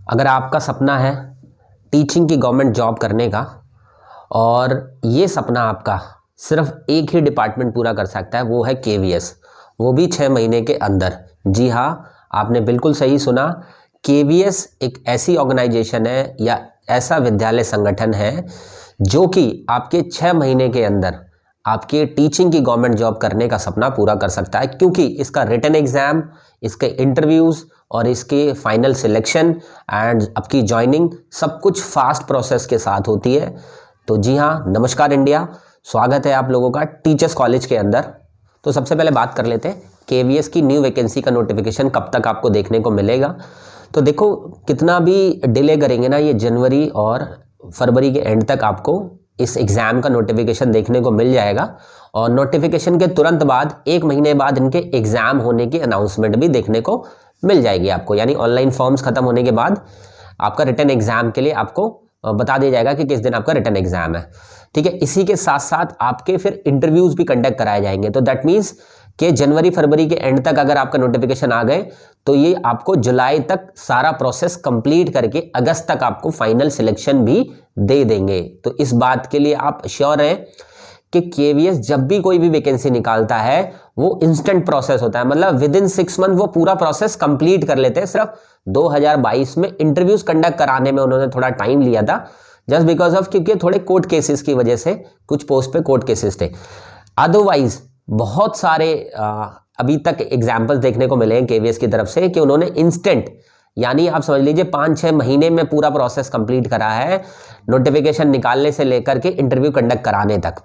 अगर आपका सपना है टीचिंग की गवर्नमेंट जॉब करने का और ये सपना आपका सिर्फ एक ही डिपार्टमेंट पूरा कर सकता है, वो है केवीएस, वो भी 6 महीने के अंदर। जी हाँ, आपने बिल्कुल सही सुना। केवीएस एक ऐसी ऑर्गेनाइजेशन है या ऐसा विद्यालय संगठन है जो कि आपके 6 महीने के अंदर आपके टीचिंग की गवर्नमेंट जॉब करने का सपना पूरा कर सकता है, क्योंकि इसका रिटन एग्जाम, इसके इंटरव्यूज़ और इसके फाइनल सिलेक्शन एंड आपकी ज्वाइनिंग सब कुछ फास्ट प्रोसेस के साथ होती है। तो जी हाँ, नमस्कार इंडिया, स्वागत है आप लोगों का टीचर्स कॉलेज के अंदर। तो सबसे पहले बात कर लेते हैं केवीएस की न्यू वैकेंसी का नोटिफिकेशन कब तक आपको देखने को मिलेगा। तो देखो, कितना भी डिले करेंगे ना, ये जनवरी और फरवरी के एंड तक आपको इस एग्ज़ाम का नोटिफिकेशन देखने को मिल जाएगा। और नोटिफिकेशन के तुरंत बाद 1 महीने बाद इनके एग्ज़ाम होने की अनाउंसमेंट भी देखने को मिल जाएगी आपको, यानी ऑनलाइन फॉर्म्स खत्म होने के बाद आपका रिटन एग्ज़ाम के लिए आपको बता दिया जाएगा कि किस दिन आपका रिटन एग्ज़ाम है। ठीक है, इसी के साथ साथ आपके फिर इंटरव्यूज़ भी कंडक्ट कराए जाएंगे। तो दैट मीन्स कि जनवरी फरवरी के एंड तक अगर आपका नोटिफिकेशन आ गए तो ये आपको जुलाई तक सारा प्रोसेस कंप्लीट करके अगस्त तक आपको फाइनल सिलेक्शन भी दे देंगे। तो इस बात के लिए आप श्योर हैं कि केवीएस जब भी कोई भी वैकेंसी निकालता है वो इंस्टेंट प्रोसेस होता है, मतलब विद इन 6 मंथ वो पूरा प्रोसेस कंप्लीट कर लेते हैं। सिर्फ 2022 में इंटरव्यूज कंडक्ट कराने में उन्होंने थोड़ा टाइम लिया था, जस्ट बिकॉज ऑफ क्योंकि थोड़े कोर्ट केसेस की वजह से कुछ पोस्ट पे कोर्ट केसेस थे। अदरवाइज बहुत सारे अभी तक एग्जाम्पल्स देखने को मिले हैं केवीएस की तरफ से कि उन्होंने इंस्टेंट, यानी आप समझ लीजिए 5-6 महीने में पूरा प्रोसेस कंप्लीट करा है, नोटिफिकेशन निकालने से लेकर के इंटरव्यू कंडक्ट कराने तक।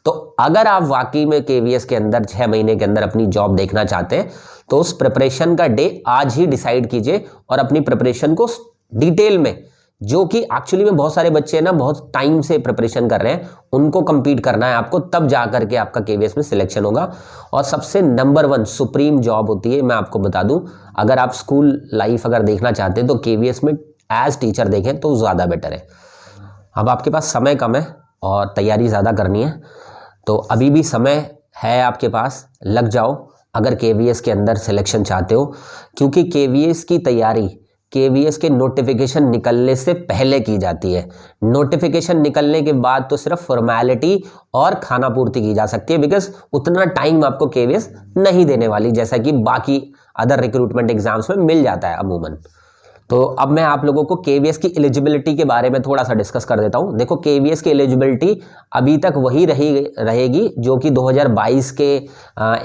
तो अगर आप वाकई में केवीएस के अंदर 6 महीने के अंदर अपनी जॉब देखना चाहते हैं तो उस प्रिपरेशन का डे आज ही डिसाइड कीजिए और अपनी प्रिपरेशन को डिटेल में, जो कि एक्चुअली में बहुत सारे बच्चे ना बहुत टाइम से प्रिपरेशन कर रहे हैं, उनको कंप्लीट करना है आपको, तब जा करके आपका केवीएस में सिलेक्शन होगा। और सबसे नंबर 1 सुप्रीम जॉब होती है, मैं आपको बता दूं, अगर आप स्कूल लाइफ अगर देखना चाहते हैं तो केवीएस में एज टीचर देखें तो ज़्यादा बेटर है। अब आपके पास समय कम है और तैयारी ज़्यादा करनी है, तो अभी भी समय है आपके पास, लग जाओ अगर केवीएस के अंदर सिलेक्शन चाहते हो, क्योंकि केवीएस की तैयारी केवीएस के नोटिफिकेशन निकलने से पहले की जाती है। नोटिफिकेशन निकलने के बाद तो सिर्फ फॉर्मेलिटी और खाना पूर्ति की जा सकती है, बिकॉज उतना टाइम आपको केवीएस नहीं देने वाली, जैसा कि बाकी अदर रिक्रूटमेंट एग्जाम्स में मिल जाता है अमूमन। तो अब मैं आप लोगों को केवीएस की एलिजिबिलिटी के बारे में थोड़ा सा डिस्कस कर देता हूं। देखो, केवीएस की एलिजिबिलिटी अभी तक वही रहेगी जो कि 2022 के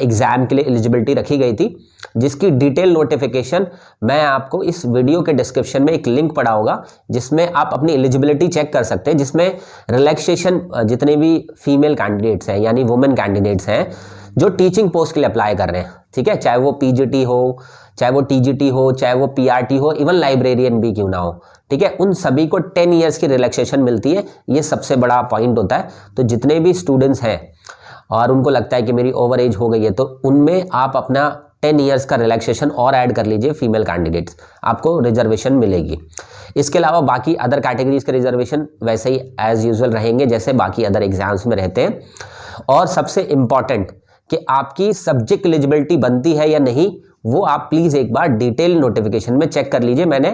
एग्ज़ाम के लिए एलिजिबिलिटी रखी गई थी, जिसकी डिटेल नोटिफिकेशन मैं आपको इस वीडियो के डिस्क्रिप्शन में एक लिंक पड़ा होगा, जिसमें आप अपनी एलिजिबिलिटी चेक कर सकते हैं, जिसमें रिलैक्सेशन जितने भी फीमेल कैंडिडेट्स हैं यानी वुमेन कैंडिडेट्स हैं जो टीचिंग पोस्ट के लिए अप्लाई कर रहे हैं, ठीक है, चाहे वो पीजीटी हो, चाहे वो टीजीटी हो, चाहे वो पीआरटी हो, इवन लाइब्रेरियन भी क्यों ना हो, ठीक है, उन सभी को 10 ईयर्स की रिलैक्सेशन मिलती है। ये सबसे बड़ा पॉइंट होता है। तो जितने भी स्टूडेंट्स हैं और उनको लगता है कि मेरी ओवर एज हो गई है, तो उनमें आप अपना 10 ईयर्स का रिलैक्सेशन और ऐड कर लीजिए, फीमेल कैंडिडेट्स, आपको रिजर्वेशन मिलेगी। इसके अलावा बाकी अदर कैटेगरीज के रिजर्वेशन वैसे ही एज यूजुअल रहेंगे जैसे बाकी अदर एग्जाम्स में रहते हैं। और सबसे इंपॉर्टेंट कि आपकी सब्जेक्ट एलिजिबिलिटी बनती है या नहीं, वो आप प्लीज़ एक बार डिटेल नोटिफिकेशन में चेक कर लीजिए। मैंने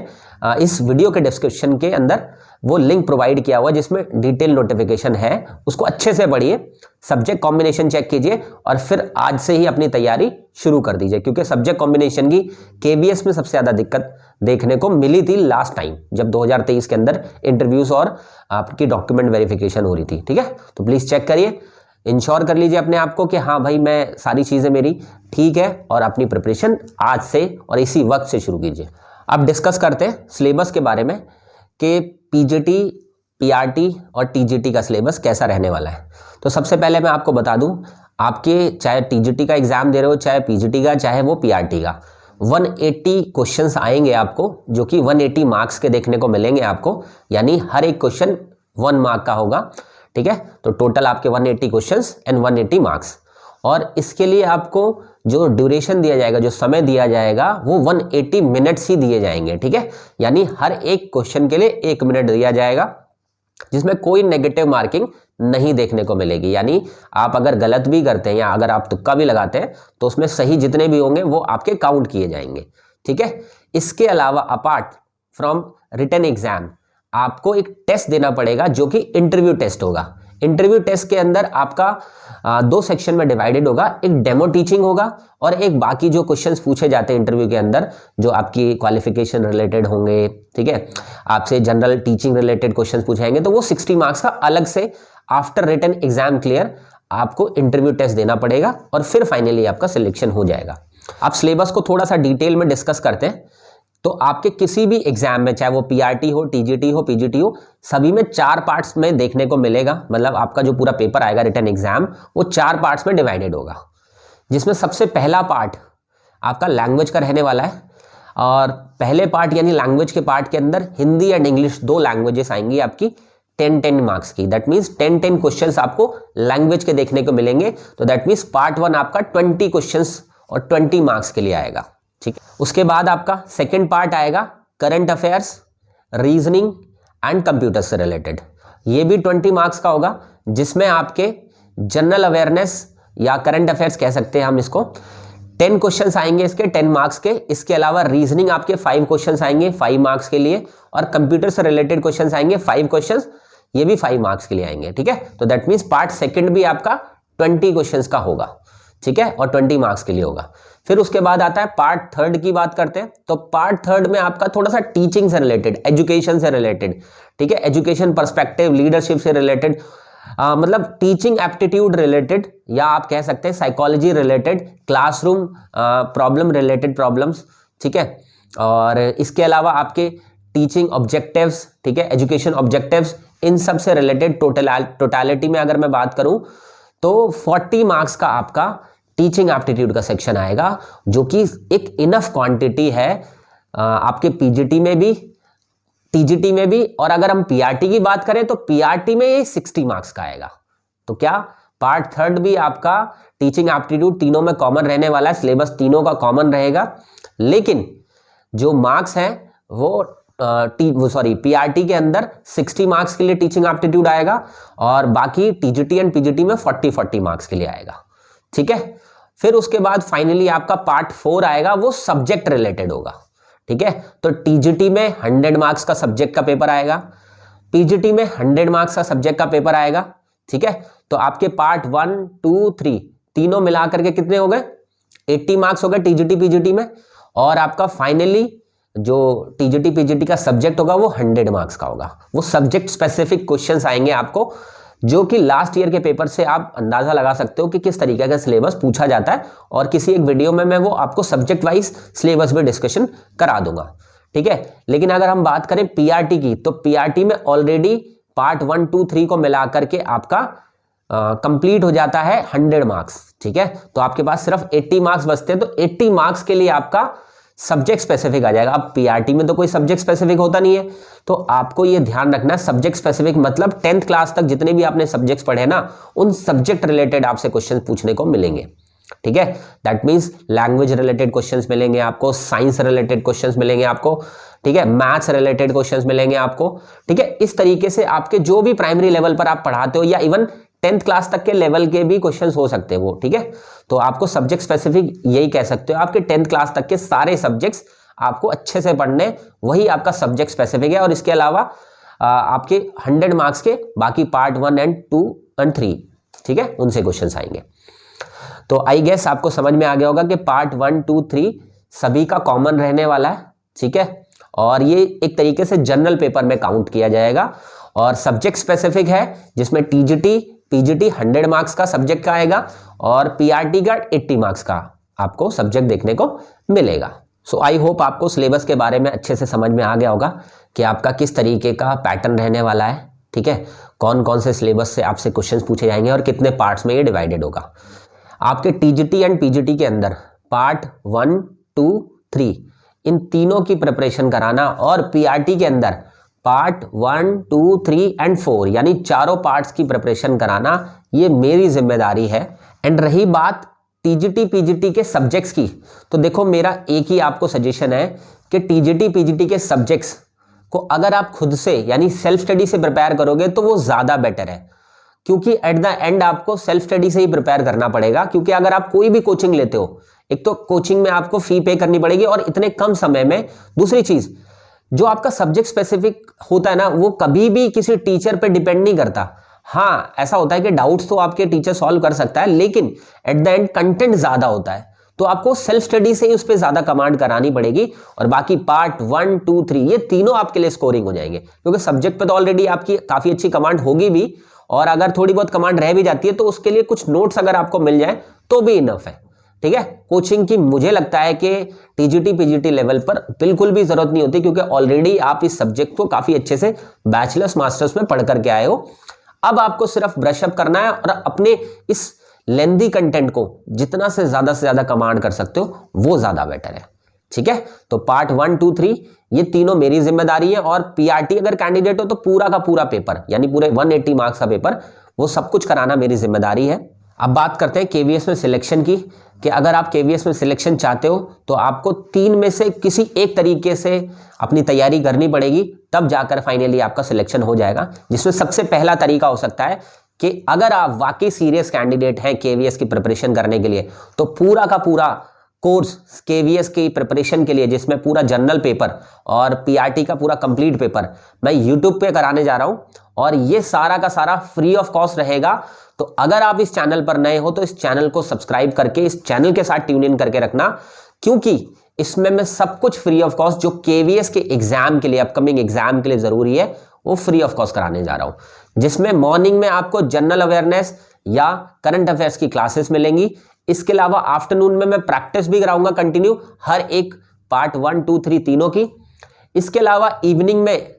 इस वीडियो के डिस्क्रिप्शन के अंदर वो लिंक प्रोवाइड किया हुआ जिसमें डिटेल नोटिफिकेशन है, उसको अच्छे से पढ़िए, सब्जेक्ट कॉम्बिनेशन चेक कीजिए और फिर आज से ही अपनी तैयारी शुरू कर दीजिए, क्योंकि सब्जेक्ट कॉम्बिनेशन की केवीएस में सबसे ज़्यादा दिक्कत देखने को मिली थी लास्ट टाइम, जब 2023 के अंदर इंटरव्यूज़ और आपकी डॉक्यूमेंट वेरिफिकेशन हो रही थी। ठीक है, तो प्लीज़ चेक करिए, इंश्योर कर लीजिए अपने आप को कि हाँ भाई, मैं सारी चीज़ें मेरी ठीक है, और अपनी प्रिपरेशन आज से और इसी वक्त से शुरू कीजिए। अब डिस्कस करते हैं सिलेबस के बारे में कि पीजीटी, पीआरटी और टीजीटी का सिलेबस कैसा रहने वाला है। तो सबसे पहले मैं आपको बता दूं, आपके चाहे टीजीटी का एग्ज़ाम दे रहे हो, चाहे पीजीटी का, चाहे वो पीआरटी का, 180 क्वेश्चंस आएंगे आपको, जो कि 180 मार्क्स के देखने को मिलेंगे आपको, यानी हर एक क्वेश्चन 1 मार्क का होगा। ठीक है, तो टोटल आपके 180 क्वेश्चंस एंड 180 मार्क्स। और इसके लिए आपको जो ड्यूरेशन दिया जाएगा, जो समय दिया जाएगा, वो 180 मिनट्स ही दिए जाएंगे। ठीक है, यानी हर एक क्वेश्चन के लिए 1 मिनट दिया जाएगा, जिसमें कोई नेगेटिव मार्किंग नहीं देखने को मिलेगी। यानी आप अगर गलत भी करते हैं या अगर आप तुक्का भी लगाते हैं तो उसमें सही जितने भी होंगे वो आपके काउंट किए जाएंगे। ठीक है, इसके अलावा अपार्ट फ्रॉम रिटन एग्जाम, आपको एक टेस्ट देना पड़ेगा जो कि इंटरव्यू टेस्ट होगा। इंटरव्यू टेस्ट के अंदर आपका 2 सेक्शन में डिवाइडेड होगा, एक डेमो टीचिंग होगा और एक बाकी जो क्वेश्चंस पूछे जाते हैं इंटरव्यू के अंदर जो आपकी क्वालिफिकेशन रिलेटेड होंगे, ठीक है, आपसे जनरल टीचिंग रिलेटेड क्वेश्चंस पूछे जाएंगे, तो वो 60 मार्क्स का अलग से आफ्टर रिटन एग्जाम क्लियर आपको इंटरव्यू टेस्ट देना पड़ेगा और फिर फाइनली आपका सिलेक्शन हो जाएगा। आप सिलेबस को थोड़ा सा डिटेल में डिस्कस करते हैं तो आपके किसी भी एग्जाम में, चाहे वो पीआरटी हो, टीजीटी हो, पीजीटी हो, सभी में 4 पार्ट्स में देखने को मिलेगा। मतलब आपका जो पूरा पेपर आएगा रिटन एग्जाम वो 4 पार्ट्स में डिवाइडेड होगा, जिसमें सबसे पहला पार्ट आपका लैंग्वेज का रहने वाला है। और पहले पार्ट यानी लैंग्वेज के पार्ट के अंदर हिंदी एंड इंग्लिश 2 लैंग्वेजेस आएंगी आपकी 10-10 मार्क्स की। दैट मीन्स 10-10 क्वेश्चंस आपको लैंग्वेज के देखने को मिलेंगे। तो दैट मीन्स पार्ट 1 आपका 20 क्वेश्चंस और 20 मार्क्स के लिए आएगा, ठीक। उसके बाद आपका सेकंड पार्ट आएगा current affairs, reasoning and computer से रिलेटेड। ये भी 20 मार्क्स का होगा, जिसमें आपके जनरल अवेयरनेस या करंट अफेयर्स कह सकते हैं हम इसको, 10 क्वेश्चंस आएंगे इसके 10 मार्क्स के। इसके अलावा रीजनिंग आपके 5 क्वेश्चंस आएंगे 5 मार्क्स के लिए, और कंप्यूटर से रिलेटेड क्वेश्चंस आएंगे 5 क्वेश्चंस, ये भी 5 मार्क्स के लिए आएंगे, ठीक है। तो दैट मीन्स पार्ट सेकंड भी आपका 20 क्वेश्चंस का होगा, ठीक है, और 20 मार्क्स के लिए होगा। फिर उसके बाद आता है पार्ट थर्ड की बात करते हैं। तो पार्ट थर्ड में आपका थोड़ा सा टीचिंग से रिलेटेड, एजुकेशन से रिलेटेड, ठीक है, एजुकेशन पर्सपेक्टिव, लीडरशिप से रिलेटेड, मतलब टीचिंग एप्टीट्यूड रिलेटेड, या आप कह सकते हैं psychology related, classroom problem related problems, ठीक है। और इसके अलावा आपके टीचिंग ऑब्जेक्टिव्स, ठीक है, एजुकेशन ऑब्जेक्टिव्स, इन सब से रिलेटेड टोटलिटी में अगर मैं बात करूं तो 40 मार्क्स का आपका टीचिंग एप्टीट्यूड का सेक्शन आएगा, जो कि एक इनफ क्वांटिटी है आपके पीजीटी में भी, टीजीटी में भी। और अगर हम पीआरटी की बात करें तो पीआरटी में ये 60 मार्क्स का आएगा। तो क्या पार्ट थर्ड भी आपका टीचिंग एप्टीट्यूड तीनों में कॉमन रहने वाला है, सिलेबस तीनों का कॉमन रहेगा, लेकिन जो मार्क्स हैं वो पीआरटी के अंदर 60 मार्क्स के लिए टीचिंग एप्टीट्यूड आएगा और बाकी टीजीटी एंड पीजीटी में 40 मार्क्स के लिए आएगा, ठीक है। फिर उसके बाद फाइनली आपका पार्ट 4 आएगा, वो सब्जेक्ट रिलेटेड होगा, ठीक है। तो टीजीटी में 100 मार्क्स का सब्जेक्ट का पेपर आएगा, पीजीटी में 100 मार्क्स का सब्जेक्ट का पेपर आएगा, ठीक है। तो आपके पार्ट 1, 2, 3 तीनों मिलाकर के कितने हो गए, 80 मार्क्स हो गए टीजीटी पीजीटी में। और आपका फाइनली जो टीजीटी पीजीटी का सब्जेक्ट होगा वो 100 मार्क्स का होगा। वो सब्जेक्ट स्पेसिफिक क्वेश्चंस आएंगे आपको, जो कि लास्ट ईयर के पेपर से आप अंदाजा लगा सकते हो कि किस तरीके का सिलेबस पूछा जाता है, और किसी एक वीडियो में मैं वो आपको सब्जेक्ट वाइज सिलेबस में डिस्कशन करा दूंगा, ठीक है। लेकिन अगर हम बात करें पीआरटी की, तो पीआरटी में ऑलरेडी पार्ट 1, 2, 3 को मिला करके आपका कंप्लीट हो जाता है 100 मार्क्स, ठीक है। तो आपके पास सिर्फ 80 मार्क्स बचते हैं। तो 80 मार्क्स के लिए आपका सब्जेक्ट स्पेसिफिक आ जाएगा। अब पीआरटी में तो कोई सब्जेक्ट स्पेसिफिक होता नहीं है, तो आपको ये ध्यान रखना है सब्जेक्ट स्पेसिफिक मतलब 10th क्लास तक जितने भी आपने सब्जेक्ट्स पढ़े ना, उन सब्जेक्ट रिलेटेड आपसे क्वेश्चन पूछने को मिलेंगे, ठीक है। That means language related questions मिलेंगे आपको, साइंस रिलेटेड क्वेश्चंस मिलेंगे आपको, ठीक है, मैथ्स रिलेटेड क्वेश्चंस मिलेंगे आपको, ठीक है। इस तरीके से आपके जो भी प्राइमरी लेवल पर आप पढ़ाते हो या इवन 10th क्लास तक के लेवल के भी क्वेश्चंस हो सकते हैं वो, ठीक है। तो आपको सब्जेक्ट स्पेसिफिक यही कह सकते हो, आपके 10th क्लास तक के सारे सब्जेक्ट्स आपको अच्छे से पढ़ने, वही आपका सब्जेक्ट स्पेसिफिक है। और इसके अलावा आपके 100 मार्क्स के बाकी पार्ट 1 एंड 2 एंड 3, ठीक है, उनसे क्वेश्चंस आएंगे। तो आई गेस आपको समझ में आ गया होगा कि पार्ट 1, 2, 3 सभी का कॉमन रहने वाला है, ठीक है। और ये एक तरीके से जनरल पेपर में काउंट किया जाएगा, और सब्जेक्ट स्पेसिफिक है, जिसमें टीजीटी पीजीटी 100 मार्क्स का सब्जेक्ट का आएगा और पीआरटी का 80 मार्क्स का आपको सब्जेक्ट देखने को मिलेगा। सो आई होप आपको सिलेबस के बारे में अच्छे से समझ में आ गया होगा कि आपका किस तरीके का पैटर्न रहने वाला है, ठीक है, कौन कौन से सिलेबस से आपसे क्वेश्चंस पूछे जाएंगे और कितने पार्ट्स में ये डिवाइडेड होगा। आपके टीजीटी एंड पीजीटी के अंदर पार्ट 1, 2, 3 इन तीनों की प्रिपरेशन कराना, और पीआरटी के अंदर पार्ट 1, 2, 3 एंड 4 यानी चारों पार्ट्स की प्रिपरेशन कराना, ये मेरी जिम्मेदारी है। एंड रही बात टीजीटी पीजीटी के सब्जेक्ट्स की, तो देखो मेरा एक ही आपको सजेशन है कि टीजीटी पीजीटी के सब्जेक्ट्स को अगर आप खुद से यानी सेल्फ स्टडी से प्रिपेयर करोगे तो वो ज़्यादा बेटर है, क्योंकि एट द एंड आपको सेल्फ स्टडी से ही प्रिपेयर करना पड़ेगा। क्योंकि अगर आप कोई भी कोचिंग लेते हो, एक तो कोचिंग में आपको फी पे करनी पड़ेगी और इतने कम समय में, दूसरी चीज़ जो आपका सब्जेक्ट स्पेसिफिक होता है ना, वो कभी भी किसी टीचर पे डिपेंड नहीं करता। हाँ, ऐसा होता है कि डाउट्स तो आपके टीचर सॉल्व कर सकता है, लेकिन एट द एंड कंटेंट ज्यादा होता है, तो आपको सेल्फ स्टडी से ही उस पर ज्यादा कमांड करानी पड़ेगी। और बाकी पार्ट 1, 2, 3 ये तीनों आपके लिए स्कोरिंग हो जाएंगे, क्योंकि सब्जेक्ट पे तो ऑलरेडी आपकी काफी अच्छी कमांड होगी भी, और अगर थोड़ी बहुत कमांड रह भी जाती है तो उसके लिए कुछ नोट्स अगर आपको मिल जाए तो भी इनफ है। ठीक है, कोचिंग की मुझे लगता है कि टीजीटी पीजीटी लेवल पर बिल्कुल भी जरूरत नहीं होती, क्योंकि ऑलरेडी आप इस सब्जेक्ट को काफी अच्छे से बैचलर्स मास्टर्स में पढ़ करके आए हो। अब आपको सिर्फ ब्रशअप करना है और अपने इस लेंदी कंटेंट को जितना से ज्यादा कमांड कर सकते हो वो ज्यादा बेटर है। ठीक है, तो पार्ट 1, 2, 3 ये तीनों मेरी जिम्मेदारी है, और पीआरटी अगर कैंडिडेट हो तो पूरा का पूरा पेपर, यानी पूरे 180 मार्क्स का पेपर, वो सब कुछ कराना मेरी जिम्मेदारी है। अब बात करते हैं केवीएस में सिलेक्शन की, कि अगर आप केवीएस में सिलेक्शन चाहते हो तो आपको 3 में से किसी एक तरीके से अपनी तैयारी करनी पड़ेगी, तब जाकर फाइनली आपका सिलेक्शन हो जाएगा। जिसमें सबसे पहला तरीका हो सकता है कि अगर आप वाकई सीरियस कैंडिडेट हैं केवीएस की प्रिपरेशन करने के लिए, तो पूरा का पूरा कोर्स केवीएस की प्रिपरेशन के लिए, जिसमें पूरा जनरल पेपर और पीआरटी का पूरा कंप्लीट पेपर मैं यूट्यूब पे कराने जा रहा हूं, और ये सारा का सारा फ्री ऑफ कॉस्ट रहेगा। तो अगर आप इस चैनल पर नए हो तो इस चैनल को सब्सक्राइब करके इस चैनल के साथ ट्यून इन करके रखना, क्योंकि इसमें मैं सब कुछ फ्री ऑफ कॉस्ट जो केवीएस के एग्जाम के लिए, अपकमिंग एग्जाम के लिए जरूरी है, वो फ्री ऑफ कॉस्ट कराने जा रहा हूं। जिसमें मॉर्निंग में आपको जनरल अवेयरनेस या करंट अफेयर्स की क्लासेस मिलेंगी। इसके अलावा आफ्टरनून में मैं प्रैक्टिस भी कराऊंगा कंटिन्यू, हर एक पार्ट 1, 2, 3 तीनों की। इसके अलावा इवनिंग में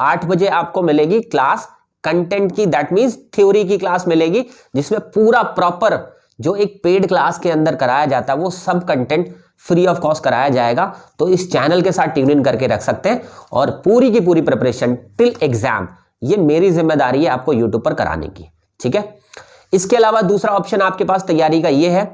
8 बजे आपको मिलेगी क्लास कंटेंट की, दैट मींस थ्योरी की क्लास मिलेगी, जिसमें पूरा प्रॉपर जो एक पेड क्लास के अंदर कराया जाता है वो सब कंटेंट फ्री ऑफ कॉस्ट कराया जाएगा। तो इस चैनल के साथ ट्यून इन करके रख सकते हैं, और पूरी की पूरी प्रिपरेशन टिल एग्जाम ये मेरी जिम्मेदारी है आपको यूट्यूब पर कराने की। ठीक है, इसके अलावा दूसरा ऑप्शन आपके पास तैयारी का ये है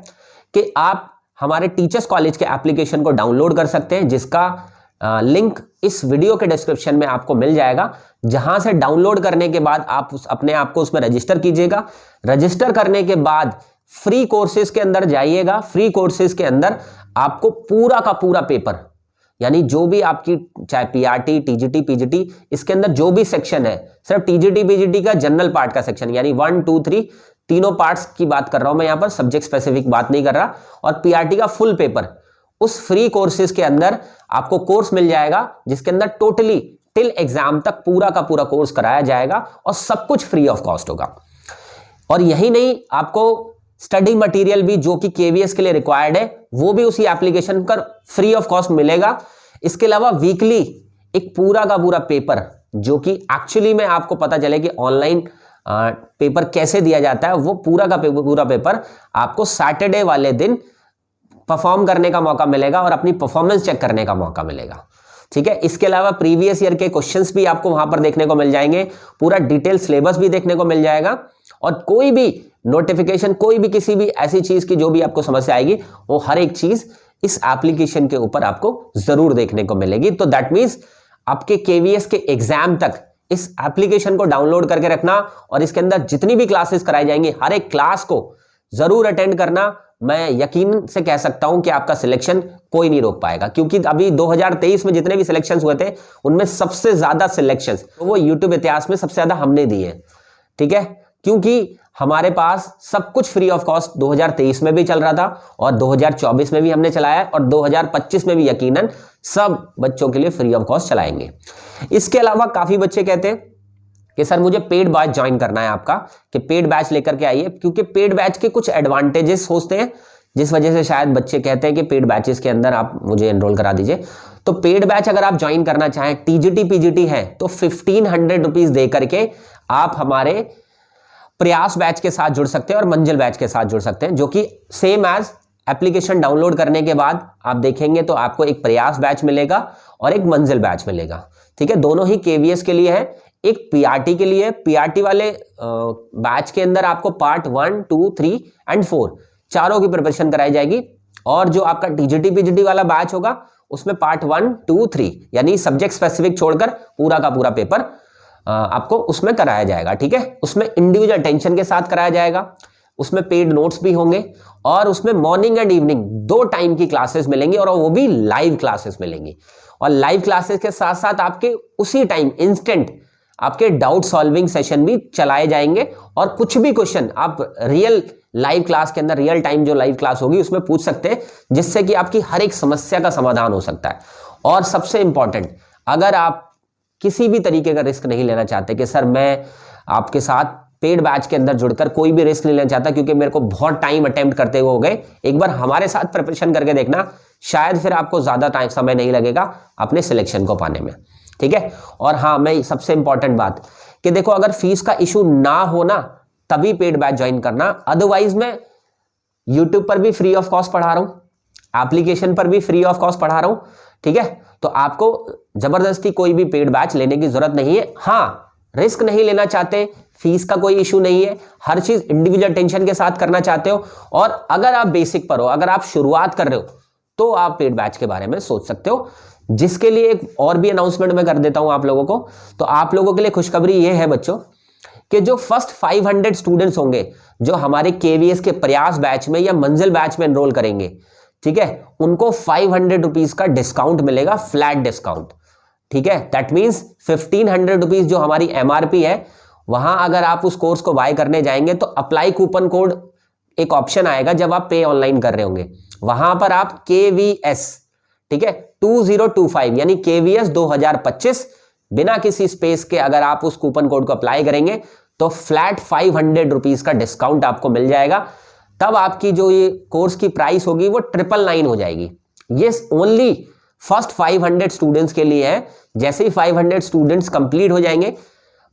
कि आप हमारे टीचर्स कॉलेज के एप्लीकेशन को डाउनलोड कर सकते हैं, जिसका लिंक इस वीडियो के डिस्क्रिप्शन में आपको मिल जाएगा। जहां से डाउनलोड करने के बाद आप अपने आप को उसमें रजिस्टर कीजिएगा। रजिस्टर करने के बाद फ्री कोर्सेज के अंदर जाइएगा। फ्री कोर्सेज के अंदर आपको पूरा का पूरा पेपर, यानी जो भी आपकी चाहे पीआरटी, टीजीटी, पीजीटी, इसके अंदर जो भी सेक्शन है, सिर्फ टीजीटी पीजीटी का जनरल पार्ट का सेक्शन, यानी 1, 2, 3 तीनों पार्ट्स की बात कर रहा हूं मैं यहां पर, सब्जेक्ट स्पेसिफिक बात नहीं कर रहा, और पीआरटी का फुल पेपर, उस फ्री कोर्सेज के अंदर आपको कोर्स मिल जाएगा, जिसके अंदर टोटली टिल एग्जाम तक पूरा का पूरा कोर्स कराया जाएगा, और सब कुछ फ्री ऑफ कॉस्ट होगा। और यही नहीं, आपको स्टडी मटेरियल भी जो कि केवीएस के लिए रिक्वायर्ड है, वो भी उसी एप्लीकेशन पर फ्री ऑफ कॉस्ट मिलेगा। इसके अलावा वीकली एक पूरा का पूरा पेपर, जो कि एक्चुअली में आपको पता चले कि ऑनलाइन पेपर कैसे दिया जाता है, वो पूरा का पूरा पेपर आपको सैटरडे वाले दिन परफॉर्म करने का मौका मिलेगा और अपनी परफॉर्मेंस चेक करने का मौका मिलेगा। ठीक है, इसके अलावा प्रीवियस ईयर के क्वेश्चंस भी आपको वहां पर देखने को मिल जाएंगे, पूरा डिटेल सिलेबस भी देखने को मिल जाएगा, और कोई भी नोटिफिकेशन, कोई भी किसी भी ऐसी चीज की जो भी आपको समस्या आएगी, वो हर एक चीज इस एप्लीकेशन के ऊपर आपको जरूर देखने को मिलेगी। तो दैट मीन्स आपके केवीएस के एग्जाम तक इस एप्लीकेशन को डाउनलोड करके रखना, और इसके अंदर जितनी भी क्लासेस कराई जाएंगी हर एक क्लास को जरूर अटेंड करना। मैं यकीन से कह सकता हूं कि आपका सिलेक्शन कोई नहीं रोक पाएगा, क्योंकि अभी 2023 में जितने भी सिलेक्शंस हुए थे उनमें सबसे ज्यादा सिलेक्शंस तो वो यूट्यूब इतिहास में सबसे ज्यादा हमने दिए। ठीक है, क्योंकि हमारे पास सब कुछ फ्री ऑफ कॉस्ट 2023 में भी चल रहा था, और 2024 में भी हमने चलाया, और 2025 में भी यकीनन सब बच्चों के लिए फ्री ऑफ कॉस्ट चलाएंगे। इसके अलावा काफी बच्चे कहते हैं कि सर मुझे पेड बैच ज्वाइन करना है आपका, कि पेड बैच लेकर के आइए, क्योंकि पेड बैच के कुछ एडवांटेजेस होते हैं, जिस वजह से शायद बच्चे कहते हैं कि पेड बैचेस के अंदर आप मुझे एनरोल करा दीजिए। तो पेड बैच अगर आप ज्वाइन करना चाहें, टीजीटी पीजीटी है, तो 1500 रुपीज दे करके आप हमारे प्रयास बैच के साथ जुड़ सकते हैं और मंजिल बैच के साथ जुड़ सकते हैं, जो कि सेम एज एप्लीकेशन डाउनलोड करने के बाद आप देखेंगे तो आपको एक प्रयास बैच मिलेगा और एक मंजिल बैच मिलेगा। ठीक है, दोनों ही केवीएस के लिए है। एक पीआरटी के लिए, पीआरटी वाले बैच के अंदर आपको पार्ट 1, 2, 3 एंड 4 चारों की प्रिपरेशन कराई जाएगी, और जो आपका टीजीटी पीजीटी वाला बैच होगा उसमें पार्ट 1, 2, 3 यानी सब्जेक्ट स्पेसिफिक छोड़कर पूरा का पूरा पेपर आपको उसमें कराया जाएगा। ठीक है, उसमें इंडिविजुअल अटेंशन के साथ कराया जाएगा, उसमें पेड नोट्स भी होंगे, और उसमें मॉर्निंग एंड इवनिंग 2 टाइम की क्लासेस मिलेंगी, और वो भी लाइव क्लासेस मिलेंगी। और लाइव क्लासेस के साथ साथ आपके उसी टाइम इंस्टेंट आपके डाउट सॉल्विंग सेशन भी चलाए जाएंगे और कुछ भी क्वेश्चन आप रियल लाइव क्लास के अंदर, रियल टाइम जो लाइव क्लास होगी उसमें पूछ सकते हैं, जिससे कि आपकी हर एक समस्या का समाधान हो सकता है। और सबसे इंपॉर्टेंट, अगर आप किसी भी तरीके का रिस्क नहीं लेना चाहते कि सर मैं आपके साथ पेड बैच के अंदर जुड़कर कोई भी रिस्क नहीं लेना चाहता क्योंकि मेरे को बहुत टाइम अटेम्प्ट करते हुए हो गए, एक बार हमारे साथ प्रिपरेशन करके देखना, शायद फिर आपको ज्यादा टाइम समय नहीं लगेगा अपने सिलेक्शन को पाने में, ठीक है। और हाँ, मैं सबसे इंपॉर्टेंट बात कि देखो, अगर फीस का इशू ना हो ना तभी पेड बैच ज्वाइन करना, अदरवाइज मैं यूट्यूब पर भी फ्री ऑफ कॉस्ट पढ़ा रहा हूं, एप्लीकेशन पर भी फ्री ऑफ कॉस्ट पढ़ा रहा हूं, ठीक है। तो आपको जबरदस्ती कोई भी पेड बैच लेने की जरूरत नहीं है। हाँ, रिस्क नहीं लेना चाहते, फीस का कोई इशू नहीं है, हर चीज इंडिविजुअल टेंशन के साथ करना चाहते हो, और अगर आप बेसिक पर हो, अगर आप शुरुआत कर रहे हो, तो आप पेड बैच के बारे में सोच सकते हो। जिसके लिए एक और भी अनाउंसमेंट मैं कर देता हूं आप लोगों को। तो आप लोगों के लिए खुशखबरी ये है बच्चों कि जो फर्स्ट 500 स्टूडेंट्स होंगे जो हमारे केवीएस के प्रयास बैच में या मंजिल बैच में एनरोल करेंगे, ठीक है, उनको 500 रुपीज का डिस्काउंट मिलेगा, फ्लैट डिस्काउंट, ठीक है। दैट मीन्स 1500 रुपीज जो हमारी एमआरपी है, वहां अगर आप उस कोर्स को बाय करने जाएंगे तो अप्लाई कूपन कोड एक ऑप्शन आएगा जब आप पे ऑनलाइन कर रहे होंगे, वहां पर आप KVS, ठीक है, 2025 यानी KVS 2025 बिना किसी स्पेस के अगर आप उस कूपन कोड को अप्लाई करेंगे तो फ्लैट 500 रुपीज का डिस्काउंट आपको मिल जाएगा। तब आपकी जो ये कोर्स की प्राइस होगी वो 999 हो जाएगी। ये ओनली फर्स्ट 500 स्टूडेंट्स के लिए है। जैसे ही 500 स्टूडेंट्स कंप्लीट हो जाएंगे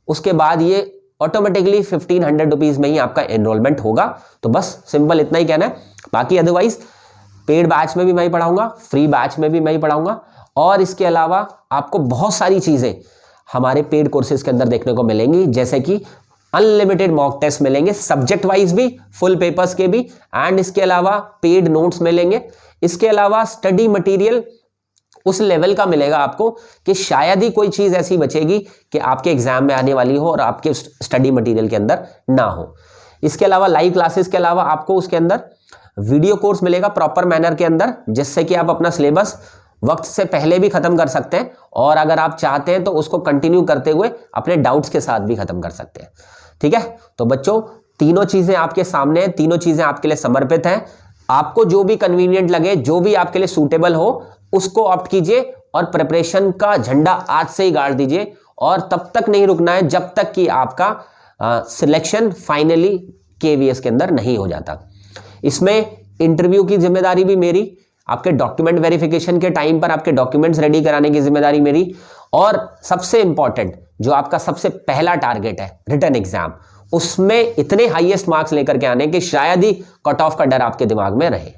उसके बाद ये ऑटोमेटिकली 1500 रुपीज में ही आपका एनरोलमेंट होगा। तो बस सिंपल इतना ही कहना है। बाकी अदरवाइज पेड बैच में भी मैं ही पढ़ाऊंगा, फ्री बैच में भी मैं ही पढ़ाऊंगा, और इसके अलावा आपको बहुत सारी चीजें हमारे पेड कोर्सेज के अंदर देखने को मिलेंगी, जैसे कि अनलिमिटेड मॉक टेस्ट मिलेंगे, सब्जेक्ट वाइज भी, फुल पेपर्स के भी, एंड इसके अलावा पेड नोट्स मिलेंगे। इसके अलावा स्टडी मटेरियल उस लेवल का मिलेगा आपको कि शायद ही कोई चीज ऐसी बचेगी कि आपके एग्जाम में आने वाली हो और आपके स्टडी मटेरियल के अंदर ना हो। इसके अलावा लाइव क्लासेस के अलावा आपको उसके अंदर वीडियो कोर्स मिलेगा प्रॉपर मैनर के अंदर, जिससे कि आप अपना सिलेबस वक्त से पहले भी खत्म कर सकते हैं, और अगर आप चाहते हैं तो उसको कंटिन्यू करते हुए अपने डाउट्स के साथ भी खत्म कर सकते हैं, ठीक है। तो बच्चों, तीनों चीजें आपके सामने हैं, तीनों चीजें आपके लिए समर्पित हैं। आपको जो भी कन्वीनियंट लगे, जो भी आपके लिए सूटेबल हो, उसको ऑप्ट कीजिए और प्रिपरेशन का झंडा आज से ही गाड़ दीजिए, और तब तक नहीं रुकना है जब तक कि आपका सिलेक्शन फाइनली केवीएस के अंदर नहीं हो जाता। इसमें इंटरव्यू की जिम्मेदारी भी मेरी, आपके डॉक्यूमेंट वेरिफिकेशन के टाइम पर आपके डॉक्यूमेंट्स रेडी कराने की जिम्मेदारी मेरी, और सबसे इंपॉर्टेंट जो आपका सबसे पहला टारगेट है रिटन एग्जाम, उसमें इतने हाईएस्ट मार्क्स लेकर के आने कि शायद ही कट ऑफ का डर आपके दिमाग में रहे,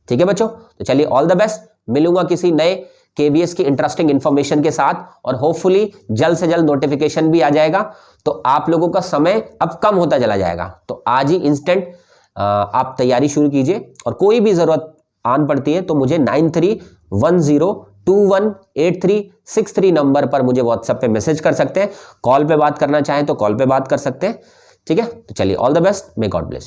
ठीक है बच्चों। तो चलिए, ऑल द बेस्ट। मिलूंगा किसी नए केवीएस की इंटरेस्टिंग इंफॉर्मेशन के साथ, और होपफुली जल्द से जल्द नोटिफिकेशन भी आ जाएगा। तो आप लोगों का समय अब कम होता चला जाएगा, तो आज ही इंस्टेंट आप तैयारी शुरू कीजिए, और कोई भी जरूरत आन पड़ती है तो मुझे 9310218363 नंबर पर मुझे व्हाट्सएप पे मैसेज कर सकते हैं। कॉल पे बात करना चाहें तो कॉल पे बात कर सकते हैं, ठीक है। तो चलिए, all the best, may God bless you.